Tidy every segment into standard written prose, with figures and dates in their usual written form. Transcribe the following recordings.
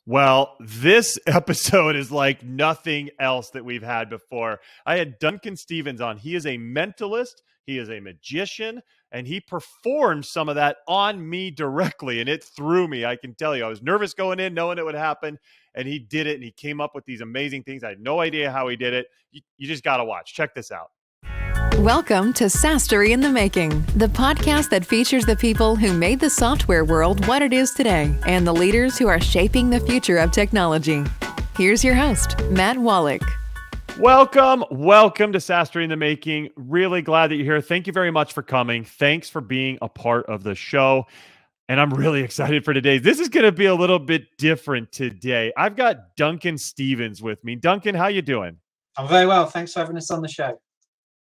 Well, this episode is like nothing else that we've had before. I had Duncan Stevens on. He is a mentalist, he is a magician, and he performed some of that on me directly, and it threw me. I can tell you, I was nervous going in, knowing it would happen, and he did it, and he came up with these amazing things. I had no idea how he did it. You just got to watch. Check this out. Welcome to SaaS-Story in the Making, the podcast that features the people who made the software world what it is today and the leaders who are shaping the future of technology. Here's your host, Matt Wolach. Welcome to SaaS-Story in the Making. Really glad that you're here. Thank you very much for coming. Thanks for being a part of the show. And I'm really excited for today. This is going to be a little bit different today. I've got Duncan Stevens with me. Duncan, how you doing? I'm very well. Thanks for having us on the show.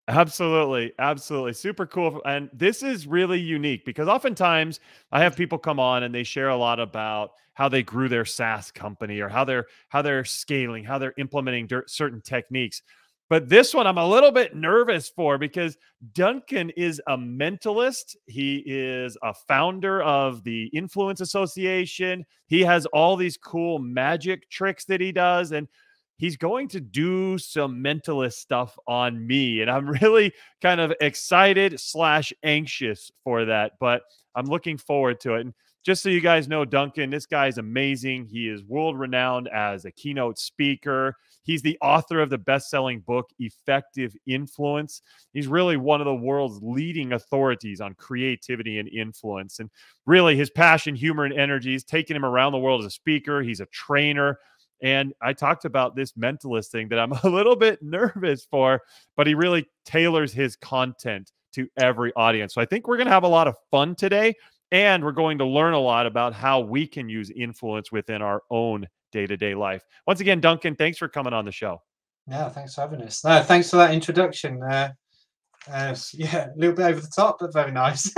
Absolutely. Super cool. And this is really unique because oftentimes I have people come on and they share a lot about how they grew their SaaS company or how they're scaling, how they're implementing certain techniques. But this one I'm a little bit nervous for because Duncan is a mentalist. He is a founder of the Influence Association. He has all these cool magic tricks that he does. And he's going to do some mentalist stuff on me. And I'm really kind of excited / anxious for that, but I'm looking forward to it. And just so you guys know, Duncan, this guy is amazing. He is world renowned as a keynote speaker. He's the author of the best-selling book, Effective Influence. He's really one of the world's leading authorities on creativity and influence. And really his passion, humor, and energy has taken him around the world as a speaker. He's a trainer. And I talked about this mentalist thing that I'm a little bit nervous for, but he really tailors his content to every audience. So I think we're going to have a lot of fun today, and we're going to learn a lot about how we can use influence within our own day-to-day life. Once again, Duncan, thanks for coming on the show. Yeah, thanks for having us. No, thanks for that introduction. Yeah, a little bit over the top, but very nice.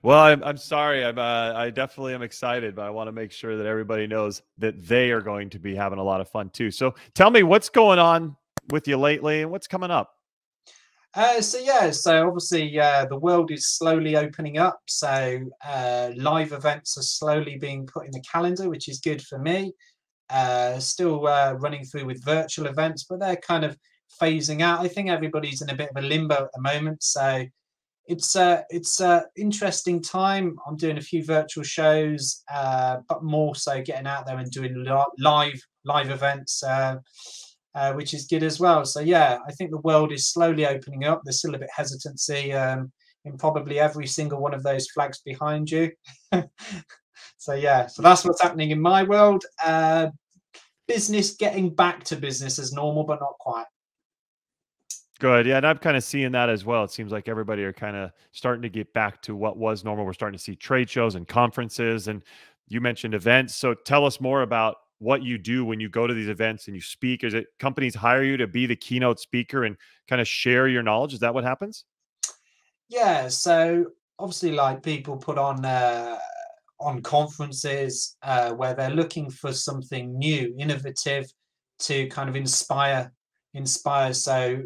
Well, I'm sorry. I definitely am excited, but I want to make sure that everybody knows that they are going to be having a lot of fun too. So tell me what's going on with you lately and what's coming up. So obviously the world is slowly opening up. So live events are slowly being put in the calendar, which is good for me. Still running through with virtual events, but they're kind of phasing out. I think everybody's in a bit of a limbo at the moment. So it's a interesting time. I'm doing a few virtual shows, but more so getting out there and doing live events, which is good as well. So yeah, I think the world is slowly opening up. There's still a bit hesitancy in probably every single one of those flags behind you. So that's what's happening in my world. Business getting back to business as normal, but not quite. Good. Yeah. And I'm kind of seeing that as well. It seems like everybody are kind of starting to get back to what was normal. We're starting to see trade shows and conferences, and you mentioned events. So tell us more about what you do when you go to these events and you speak. Is it companies hire you to be the keynote speaker and kind of share your knowledge? Is that what happens? Yeah. So obviously, like, people put on conferences where they're looking for something new, innovative, to kind of inspire. So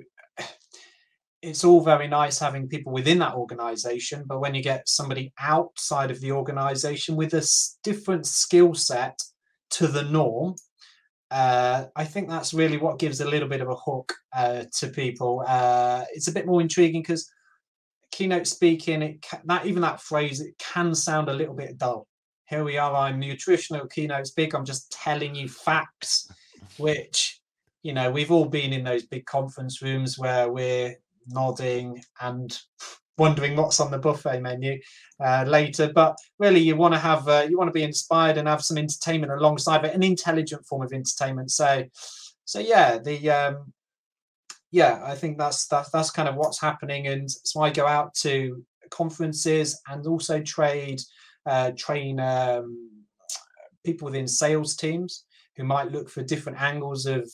it's all very nice having people within that organization, but when you get somebody outside of the organization with a different skill set to the norm, I think that's really what gives a little bit of a hook to people. It's a bit more intriguing because keynote speaking, that phrase, it can sound a little bit dull. Here we are, I'm the traditional keynote speaker. I'm just telling you facts, which, we've all been in those big conference rooms where we're nodding and wondering what's on the buffet menu later. But really, you want to be inspired and have some entertainment alongside it, an intelligent form of entertainment. I think that's kind of what's happening. And so I go out to conferences and also train people within sales teams who might look for different angles of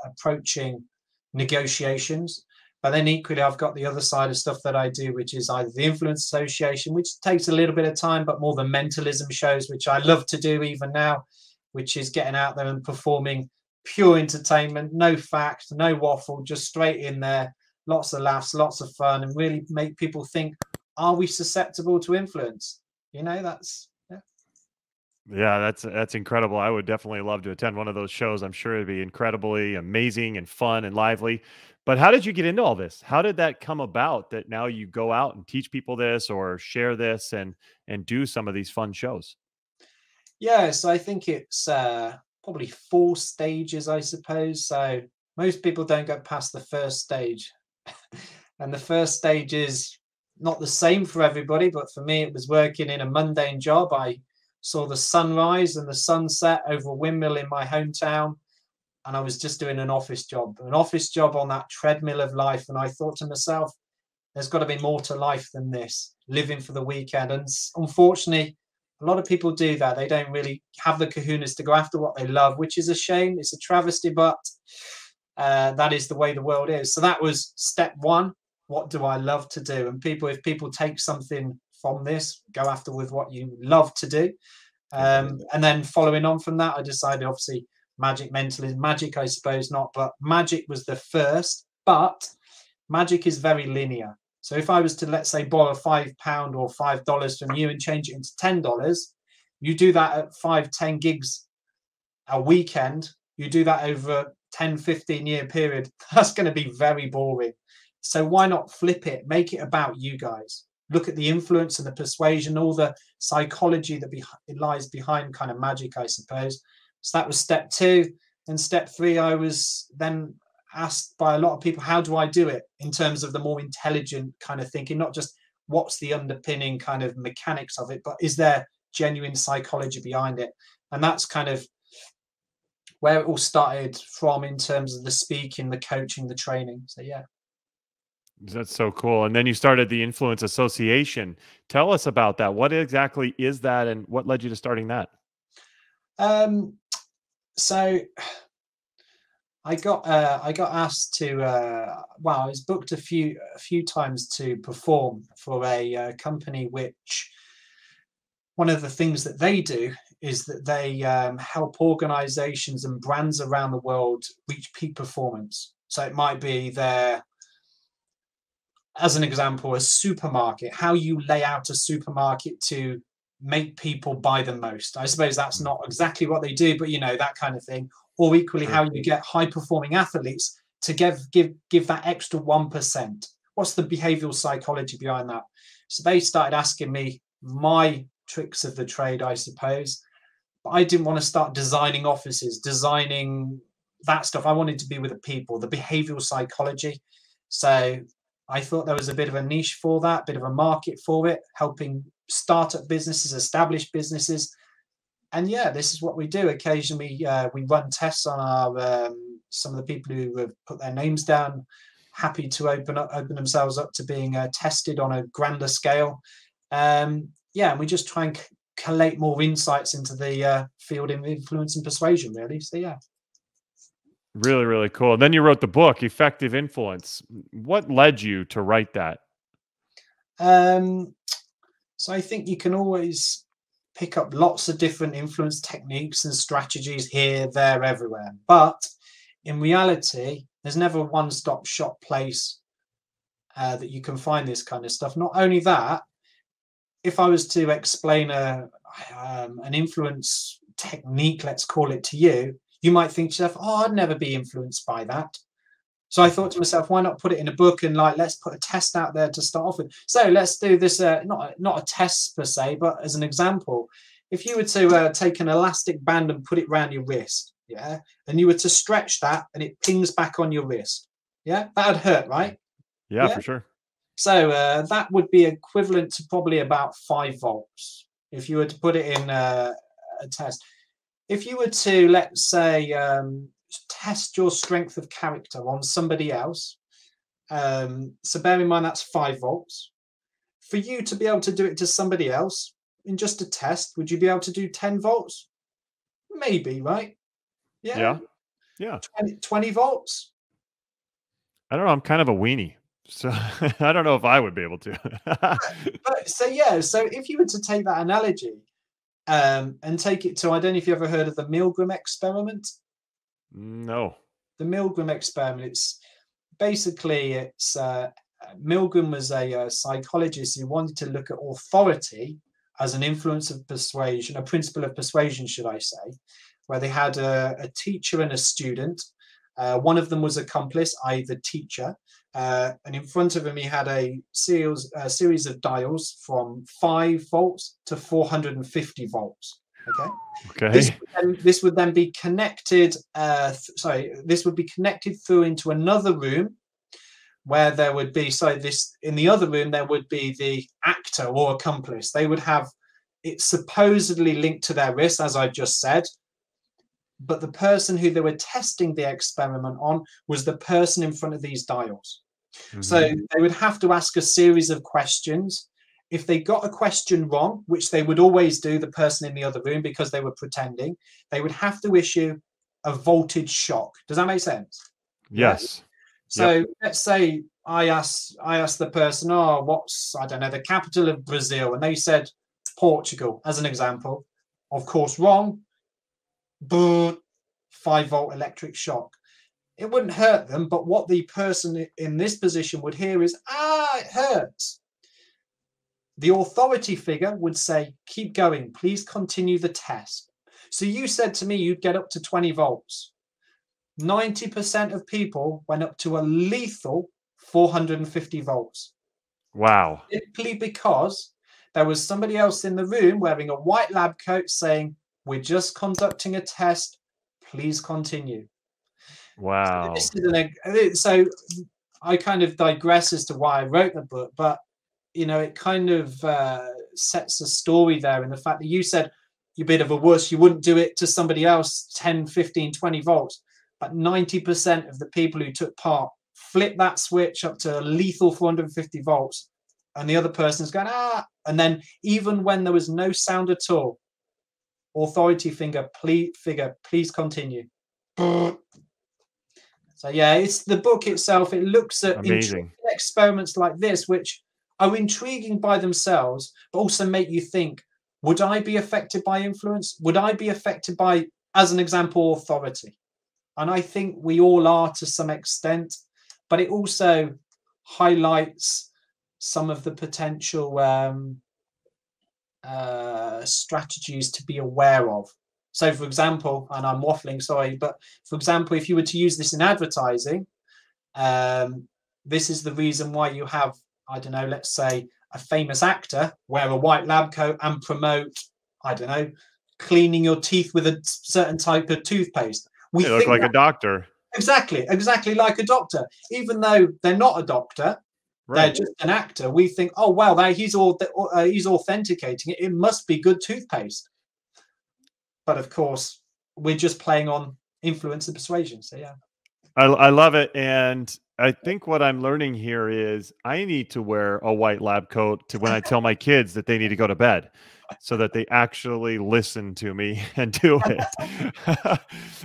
approaching negotiations. But then equally, I've got the other side of stuff that I do, which is either the Influence Association, which takes a little bit of time, but more the mentalism shows, which I love to do even now, which is getting out there and performing pure entertainment, no fact, no waffle, just straight in there, lots of laughs, lots of fun, and really make people think, are we susceptible to influence? That's Yeah, that's incredible. I would definitely love to attend one of those shows. I'm sure it'd be incredibly amazing and fun and lively. But how did you get into all this? How did that come about that now you go out and teach people this or share this and do some of these fun shows? Yeah, so I think it's probably 4 stages, I suppose. So most people don't get past the first stage. And the first stage is not the same for everybody, but for me, it was working in a mundane job. I saw the sunrise and the sunset over a windmill in my hometown, and I was just doing an office job on that treadmill of life. And I thought to myself, there's got to be more to life than this, living for the weekend. And unfortunately, a lot of people do that. They don't really have the kahunas to go after what they love, which is a shame. It's a travesty, but that is the way the world is. So that was step one. What do I love to do? And if people take something from this, go after with what you love to do. And then following on from that, I decided, obviously, magic, mentalism, magic, I suppose not, but magic was the first. But magic is very linear. So if I was to, let's say, borrow £5 or $5 from you and change it into $10, you do that at 5-10 gigs a weekend. You do that over a 10-15 year period. That's going to be very boring. So why not flip it? Make it about you guys. Look at the influence and the persuasion, all the psychology that lies behind kind of magic, I suppose. So that was step two. And step three, I was then asked by a lot of people, how do I do it in terms of the more intelligent kind of thinking, not just what's the underpinning kind of mechanics of it, but is there genuine psychology behind it? And that's kind of where it all started from in terms of the speaking, the coaching, the training. So yeah. That's so cool. And then you started the Influence Association. Tell us about that. What exactly is that, and what led you to starting that? So I got asked to well, I was booked a few times to perform for a company which one of the things that they do is that they help organizations and brands around the world reach peak performance. So it might be as an example, a supermarket, how you lay out a supermarket to make people buy the most. I suppose that's not exactly what they do, but that kind of thing. Or equally, Sure. how you get high-performing athletes to give that extra 1%. What's the behavioral psychology behind that? So they started asking me my tricks of the trade, I suppose. But I didn't want to start designing offices, designing that stuff. I wanted to be with the people, the behavioral psychology. So I thought there was a bit of a niche for that, bit of a market for it, helping startup businesses, established businesses. And yeah, this is what we do. Occasionally, we run tests on our some of the people who have put their names down, happy to open themselves up to being tested on a grander scale. Yeah, and we just try and collate more insights into the field of influence and persuasion, really. So yeah. Really, really cool. And then you wrote the book, Effective Influence. What led you to write that? So I think you can always pick up lots of different influence techniques and strategies here, there, everywhere. But in reality, there's never a one-stop shop place that you can find this kind of stuff. Not only that, if I was to explain an influence technique, let's call it, to you, you might think to yourself, oh, I'd never be influenced by that. So I thought to myself, why not put it in a book and let's put a test out there to start off with. So let's do this, not a test per se, but as an example, if you were to take an elastic band and put it around your wrist, yeah, and you were to stretch that and it pings back on your wrist, yeah, that'd hurt, right? Yeah, for sure. So that would be equivalent to probably about 5 volts if you were to put it in a test. If you were to, let's say, test your strength of character on somebody else, so bear in mind that's 5 volts. For you to be able to do it to somebody else in just a test, would you be able to do 10 volts? Maybe, right? Yeah. Yeah. 20 volts? I don't know. I'm kind of a weenie. So I don't know if I would be able to. But so if you were to take that analogy and take it to, I don't know if you ever heard of the Milgram experiment. No. The Milgram experiment. It's Milgram was a psychologist who wanted to look at authority as an influence of persuasion, a principle of persuasion, should I say, where they had a teacher and a student. One of them was accomplice, i.e. the teacher, and in front of him he had a series of dials from 5 volts to 450 volts. Okay. This would then be connected. This would be connected through into another room, where there would be, in the other room there would be the actor or accomplice. They would have it supposedly linked to their wrist, as I just said, but the person who they were testing the experiment on was the person in front of these dials. Mm-hmm. So they would have to ask a series of questions. If they got a question wrong, which they would always do, the person in the other room, because they were pretending, they would have to issue a voltage shock. Does that make sense? Yes. Yeah? So let's say I asked the person, oh, what's, I don't know, the capital of Brazil? And they said Portugal, as an example. Of course, wrong. 5-volt electric shock. It wouldn't hurt them, but what the person in this position would hear is, it hurts. The authority figure would say, keep going, please continue the test. So you said to me you'd get up to 20 volts. 90% of people went up to a lethal 450 volts. Wow. Simply because there was somebody else in the room wearing a white lab coat saying, we're just conducting a test, please continue. Wow. So I kind of digress as to why I wrote the book, but it kind of sets a story there in the fact that you said you're a bit of a wuss, you wouldn't do it to somebody else 10, 15, 20 volts. But 90% of the people who took part flipped that switch up to a lethal 450 volts, and the other person's going, and then even when there was no sound at all, authority figure, please continue. So yeah, it's the book itself. It looks at experiments like this, which are intriguing by themselves, but also make you think, would I be affected by influence? Would I be affected by, as an example, authority? And I think we all are to some extent, but it also highlights some of the potential strategies to be aware of. So, for example, and I'm waffling, sorry, but for example, if you were to use this in advertising, this is the reason why you have, I don't know, let's say a famous actor wear a white lab coat and promote, I don't know, cleaning your teeth with a certain type of toothpaste. They look like a doctor. Exactly like a doctor. Even though they're not a doctor, they're just an actor. We think, oh, well, he's authenticating it. It must be good toothpaste. But of course, we're just playing on influence and persuasion. So yeah. I love it. And I think what I'm learning here is I need to wear a white lab coat to when I tell my kids that they need to go to bed, so that they actually listen to me and do it.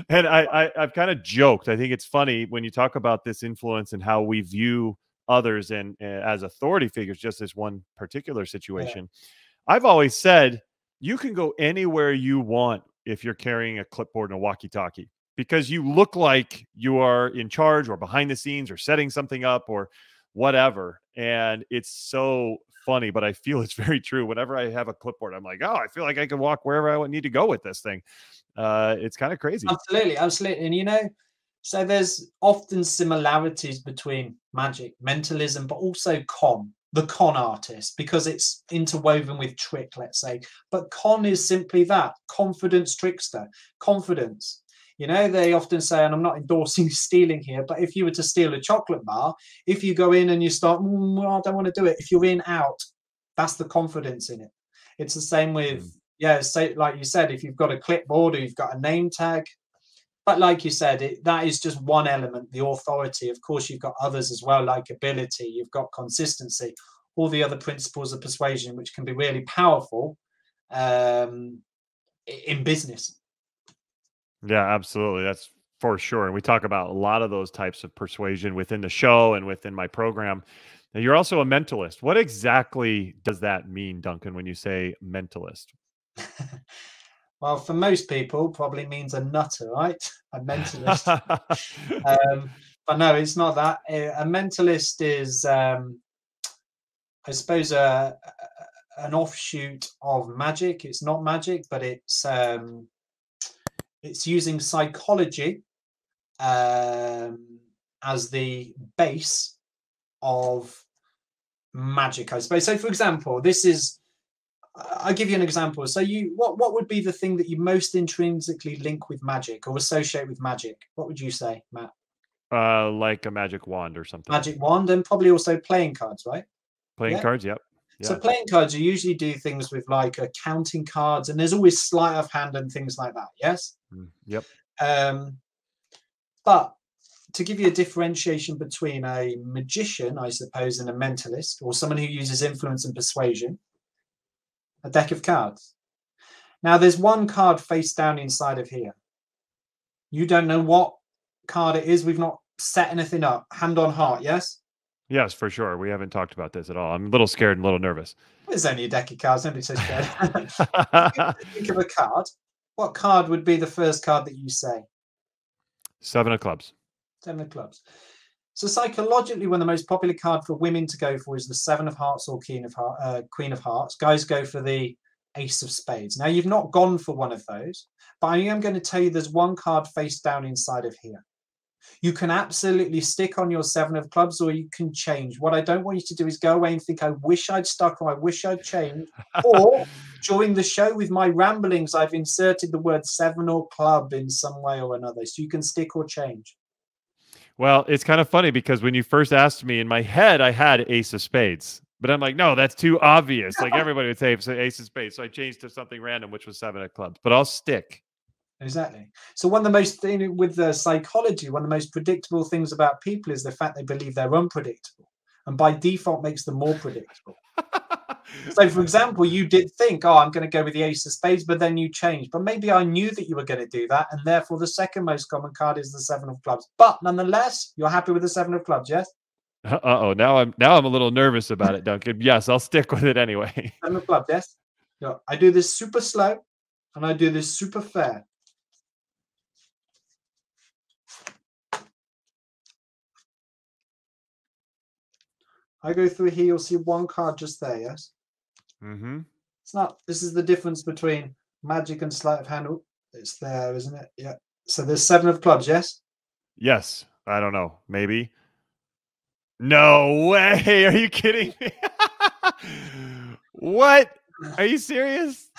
And I've kind of joked. I think it's funny when you talk about this influence and how we view others and as authority figures, just as one particular situation. Yeah. I've always said you can go anywhere you want if you're carrying a clipboard and a walkie-talkie, because you look like you are in charge or behind the scenes or setting something up or whatever. And it's so funny, but I feel it's very true. Whenever I have a clipboard, I'm like, I feel like I can walk wherever I need to go with this thing. It's kind of crazy. Absolutely. And so there's often similarities between magic, mentalism, but also the con artist, because it's interwoven with trick, let's say. But con is simply that, confidence trickster, confidence. They often say, and I'm not endorsing stealing here, but if you were to steal a chocolate bar, if you go in and you start, I don't want to do it. If you're in, out, that's the confidence in it. It's the same with, say, like you said, if you've got a clipboard or you've got a name tag. But like you said, that is just one element, the authority. Of course, you've got others as well, like ability, you've got consistency, all the other principles of persuasion, which can be really powerful in business. Yeah, absolutely. That's for sure. And we talk about a lot of those types of persuasion within the show and within my program. Now, you're also a mentalist. What exactly does that mean, Duncan, when you say mentalist? Well, for most people, probably means a nutter, right? A mentalist. But no, it's not that. A mentalist is, I suppose, a an offshoot of magic. It's not magic, but it's using psychology as the base of magic, I suppose. So, for example, I'll give you an example. So, what would be the thing that you most intrinsically link with magic or associate with magic? What would you say, Matt? Like a magic wand or something. Magic wand, and probably also playing cards, right? Playing cards, yep. Yeah. So playing cards, you usually do things with like counting cards, and there's always sleight of hand and things like that. Yes. Yep. But to give you a differentiation between a magician, I suppose, and a mentalist, or someone who uses influence and persuasion, a deck of cards. Now, there's one card face down inside of here. You don't know what card it is. We've not set anything up. Hand on heart, yes? Yes, for sure. We haven't talked about this at all. I'm a little scared and a little nervous. There's only a deck of cards. Don't be so scared. Think of a card. What card would be the first card that you say? 7 of clubs. 7 of clubs. So psychologically, one of the most popular card for women to go for is the 7 of hearts or Queen of Hearts. Guys go for the Ace of Spades. Now, you've not gone for one of those, but I am going to tell you there's one card face down inside of here. You can absolutely stick on your 7 of clubs, or you can change. What I don't want you to do is go away and think, I wish I'd stuck, or I wish I'd changed. Or during the show with my ramblings, I've inserted the word 7 or club in some way or another. So you can stick or change. Well, it's kind of funny because when you first asked me, in my head, I had Ace of Spades. But I'm like, no, that's too obvious. Like everybody would say Ace of Spades. So I changed to something random, which was 7 of clubs. But I'll stick. Exactly. So one of the most with the psychology, one of the most predictable things about people is the fact they believe they're unpredictable, and by default makes them more predictable. So, for example, you did think, "Oh, I'm going to go with the Ace of Spades," but then you changed. But maybe I knew that you were going to do that, and therefore the second most common card is the 7 of clubs. But nonetheless, you're happy with the 7 of clubs, yes? Uh-oh. Now I'm a little nervous about it, Duncan. Yes, I'll stick with it anyway. 7 of clubs, yes. So I do this super slow, and I do this super fair. I go through here, you'll see one card just there, yes? Mm-hmm. It's not, this is the difference between magic and sleight of hand. It's there, isn't it? Yeah. So there's 7 of clubs, yes? Yes. I don't know. Maybe. No way. Are you kidding me? What? Are you serious?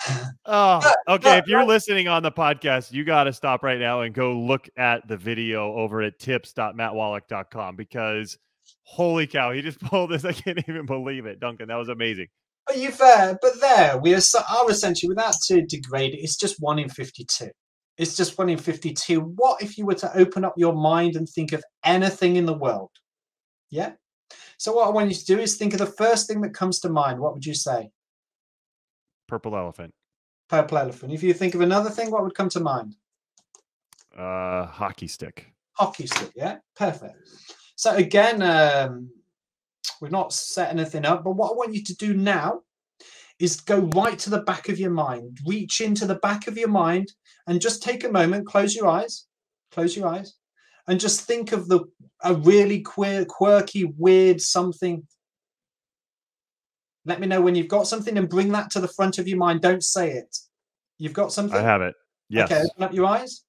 Oh, okay. If you're listening on the podcast, you got to stop right now and go look at the video over at tips.mattwolach.com because holy cow, he just pulled this. I can't even believe it, Duncan. That was amazing. But there we are essentially, without to degrade it, it's just 1 in 52. It's just 1 in 52. What if you were to open up your mind and think of anything in the world? Yeah. So what I want you to do is think of the first thing that comes to mind. What would you say? Purple elephant. Purple elephant. If you think of another thing, what would come to mind? Hockey stick. Hockey stick. Yeah. Perfect. So again, we've not set anything up, but what I want you to do now is go right to the back of your mind. Reach into the back of your mind and just take a moment, close your eyes, and just think of a really quirky, weird something. Let me know when you've got something and bring that to the front of your mind. Don't say it. You've got something? I have it. Yes. Okay, open up your eyes.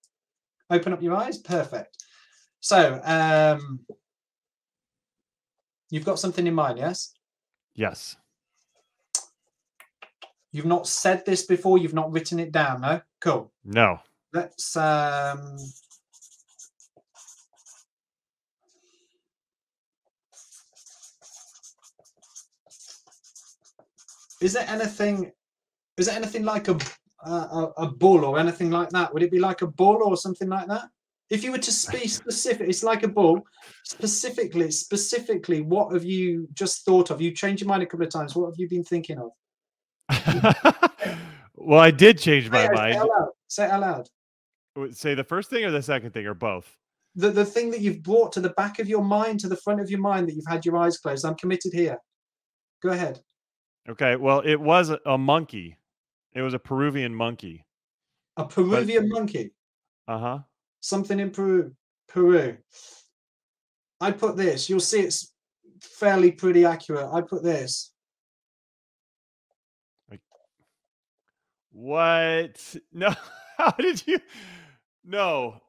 Open up your eyes. Perfect. So, you've got something in mind, yes? Yes. You've not said this before. You've not written it down, no? Cool. No. Let's is it anything like a bull or anything like that? Would it be like a bull or something like that? If you were to be specific, it's like a bull. Specifically, what have you just thought of? You changed your mind a couple of times. What have you been thinking of? Well, I did change my mind. Say it out loud. Say the first thing or the second thing or both? The thing that you've brought to the back of your mind, to the front of your mind, that you've had your eyes closed. I'm committed here. Go ahead. Okay. Well, it was a monkey. It was a Peruvian monkey. A Peruvian monkey? Uh-huh. Something in Peru. I put this. You'll see it's fairly pretty accurate. I put this. What? No. How did you? No.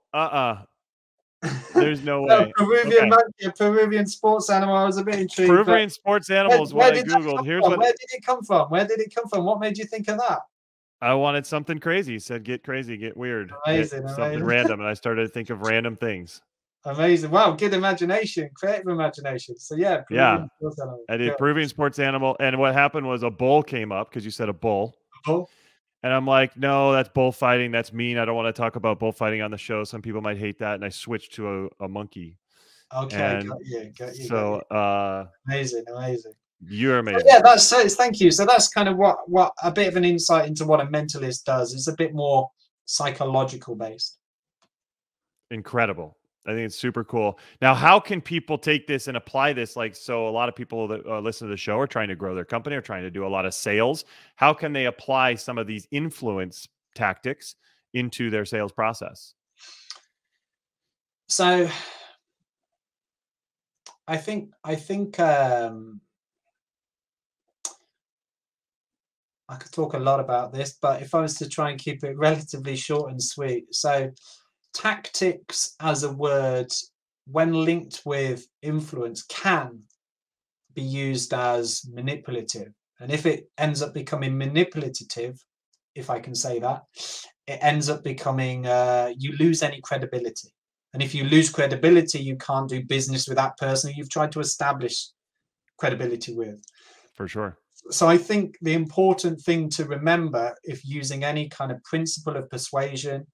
There's no No, way. Peruvian Okay. monkey, a Peruvian sports animal. I was a bit intrigued. But Peruvian sports animals, what where I did that Googled. come Here's from? what Where did it come from? Where did it come from? What made you think of that? I wanted. Something crazy. He said, get crazy, get weird, get Amazing, something amazing, random. And I started to think of random things. amazing. Wow, good imagination, creative imagination. So yeah, Yeah. Peruvian sports animal. I Good. did Peruvian sports animal. And what happened was a bull came up because you said a bull. Cool. And I'm like, no, that's bullfighting. That's mean. I don't want to talk about bullfighting on the show. Some people might hate that. And I switched to a monkey. Okay, And got you, got you, got you. so Amazing, amazing. you're So amazing. yeah, that's so. Thank you. So that's kind of what a bit of an insight into what a mentalist does. It's a bit more psychological based. Incredible. I think it's super cool. Now, how can people take this and apply this? Like, so a lot of people that listen to the show are trying to grow their company, are trying to do a lot of sales. How can they apply some of these influence tactics into their sales process? So I think I could talk a lot about this, but if I was to try and keep it relatively short and sweet. So tactics as a word, when linked with influence, can be used as manipulative. And if it ends up becoming manipulative, if I can say that, it ends up becoming, you lose any credibility. And if you lose credibility, you can't do business with that person who you've tried to establish credibility with. For sure. So I think the important thing to remember, if using any kind of principle of persuasion,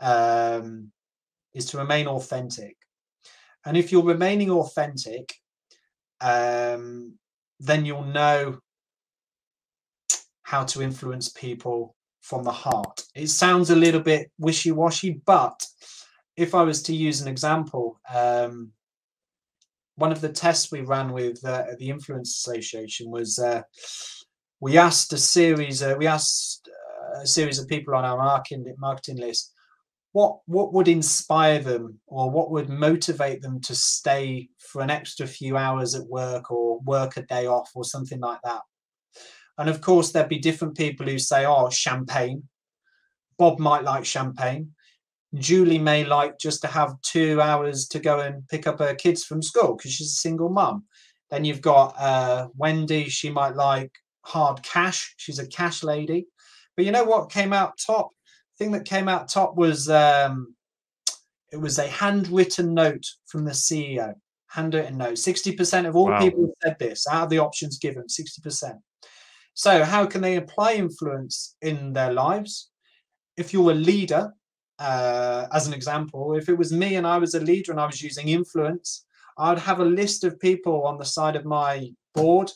is to remain authentic. And if you're remaining authentic, then you'll know how to influence people from the heart. It sounds a little bit wishy-washy, but if I was to use an example, one of the tests we ran with the Influence Association was we asked a series of people on our marketing list what would inspire them or what would motivate them to stay for an extra few hours at work or work a day off or something like that. And of course, there'd be different people who say, oh, champagne. Bob might like champagne. Julie may like just to have 2 hours to go and pick up her kids from school because she's a single mum. Then you've got Wendy. She might like hard cash. She's a cash lady. But you know what came out top? The thing that came out top was it was a handwritten note from the CEO. Handwritten note. 60% of all people said this out of the options given. 60%. So how can they apply influence in their lives? If you're a leader, as an example, if it was me and I was a leader and I was using influence, I'd have a list of people on the side of my board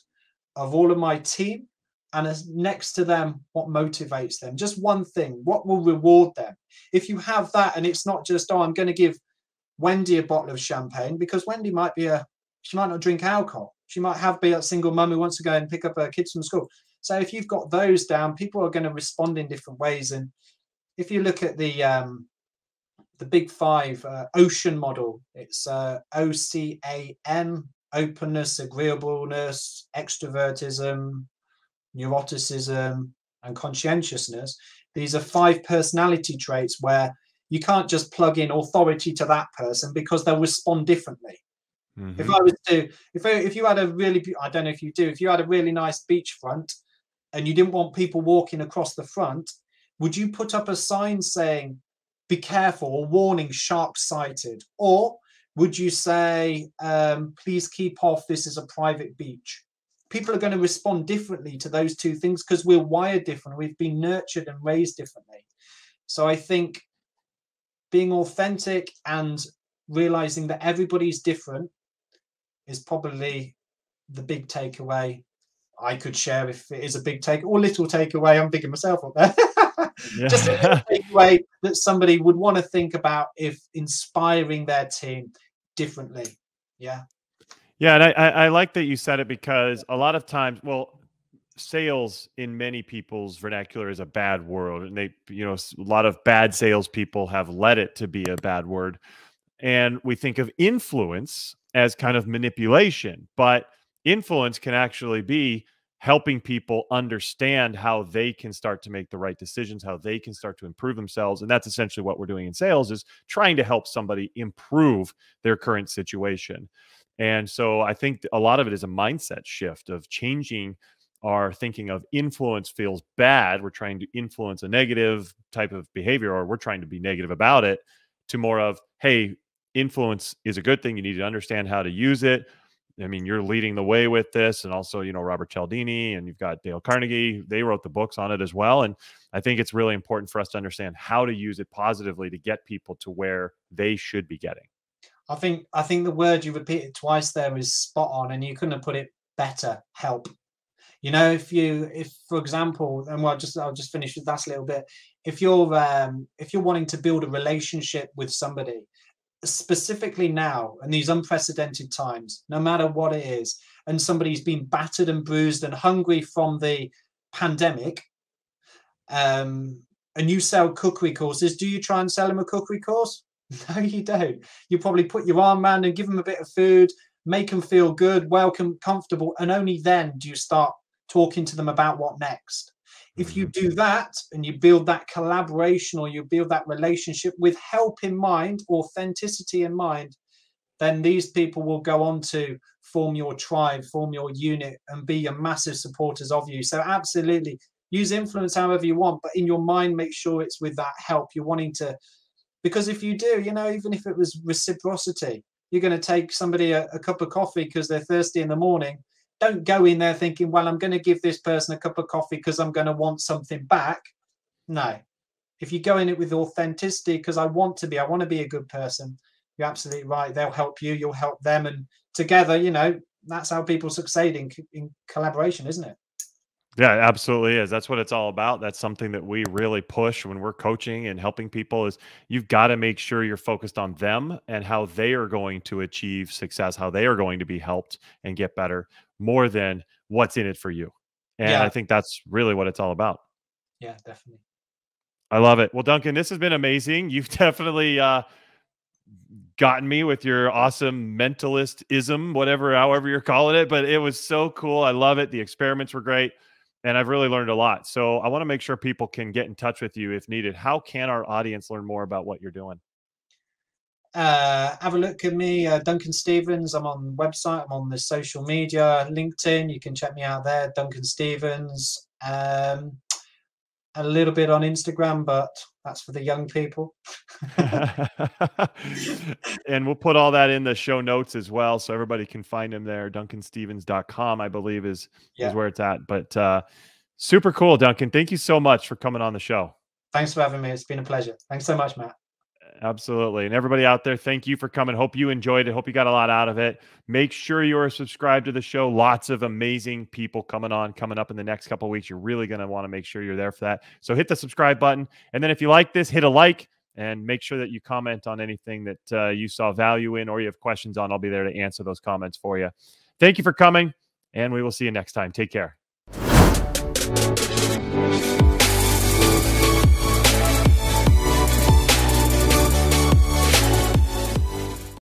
of all of my team, and as next to them, what motivates them. Just one thing, what will reward them. If you have that, and it's not just, oh, I'm going to give Wendy a bottle of champagne, because Wendy might she might not drink alcohol. She might be a single mum who wants to go and pick up her kids from school. So if you've got those down, people are going to respond in different ways. And if you look at the big five ocean model, it's OCAN: openness, agreeableness, extrovertism, neuroticism, and conscientiousness. These are 5 personality traits where you can't just plug in authority to that person because they'll respond differently. Mm-hmm. If I was to, if you had a really, I don't know if you do, if you had a really nice beachfront and you didn't want people walking across the front, would you put up a sign saying, be careful, or warning, shark sighted? Or would you say, please keep off, this is a private beach? People are going to respond differently to those two things because we're wired differently. We've been nurtured and raised differently. So I think being authentic and realizing that everybody's different is probably the big takeaway I could share, if it is a big take or little takeaway. I'm digging myself up there. Yeah. Just a little takeaway that somebody would want to think about if inspiring their team differently. Yeah. Yeah. And I like that you said it, because a lot of times, well, sales in many people's vernacular is a bad word. And a lot of bad salespeople have led it to be a bad word. And we think of influence as kind of manipulation, but influence can actually be helping people understand how they can start to make the right decisions, how they can start to improve themselves. And that's essentially what we're doing in sales, is trying to help somebody improve their current situation. And so I think a lot of it is a mindset shift of changing our thinking of influence feels bad. We're trying to influence a negative type of behavior, or we're trying to be negative about it, to more of, hey, influence is a good thing. You need to understand how to use it. I mean, you're leading the way with this. And also, Robert Cialdini, and you've got Dale Carnegie. They wrote the books on it as well. And I think it's really important for us to understand how to use it positively to get people to where they should be getting. I think the word you repeated twice there is spot on, and you couldn't have put it better. Help. If for example, and I'll just finish with that a little bit. If you're wanting to build a relationship with somebody, specifically now in these unprecedented times, no matter what it is, and somebody's been battered and bruised and hungry from the pandemic, and you sell cookery courses, do you try and sell them a cookery course? No, you don't. You probably put your arm around and give them a bit of food, make them feel good, welcome, comfortable, and only then do you start talking to them about what next. If you do that and you build that collaboration, or you build that relationship with help in mind, authenticity in mind, then these people will go on to form your tribe, form your unit, and be your massive supporters of you. So absolutely use influence however you want, but in your mind, make sure it's with that help you're wanting to. Because if you do, even if it was reciprocity, you're going to take somebody a cup of coffee because they're thirsty in the morning. Don't go in there thinking, well, I'm going to give this person a cup of coffee because I'm going to want something back. No. If you go in it with authenticity, because I want to be a good person, you're absolutely right. They'll help you, you'll help them. And together, that's how people succeed in collaboration, isn't it? Yeah, it absolutely is. That's what it's all about. That's something that we really push when we're coaching and helping people, is you've got to make sure you're focused on them and how they are going to achieve success, how they are going to be helped and get better, more than what's in it for you. And I think that's really what it's all about. Yeah, definitely. I love it. Well, Duncan, this has been amazing. You've definitely gotten me with your awesome mentalist-ism, however you're calling it, but it was so cool. I love it. The experiments were great. And I've really learned a lot. So I want to make sure people can get in touch with you if needed. How can our audience learn more about what you're doing? Have a look at me, Duncan Stevens. I'm on the website. I'm on the social media, LinkedIn. You can check me out there, Duncan Stevens. A little bit on Instagram, but that's for the young people. And we'll put all that in the show notes as well, so everybody can find him there. DuncanStevens.com, I believe, is where it's at. But super cool, Duncan. Thank you so much for coming on the show. Thanks for having me. It's been a pleasure. Thanks so much, Matt. Absolutely. And everybody out there, thank you for coming. Hope you enjoyed it. Hope you got a lot out of it. Make sure you're subscribed to the show. Lots of amazing people coming up in the next couple of weeks. You're really going to want to make sure you're there for that. So hit the subscribe button. And then if you like this, hit a like, and make sure that you comment on anything that you saw value in or you have questions on. I'll be there to answer those comments for you. Thank you for coming, and we will see you next time. Take care.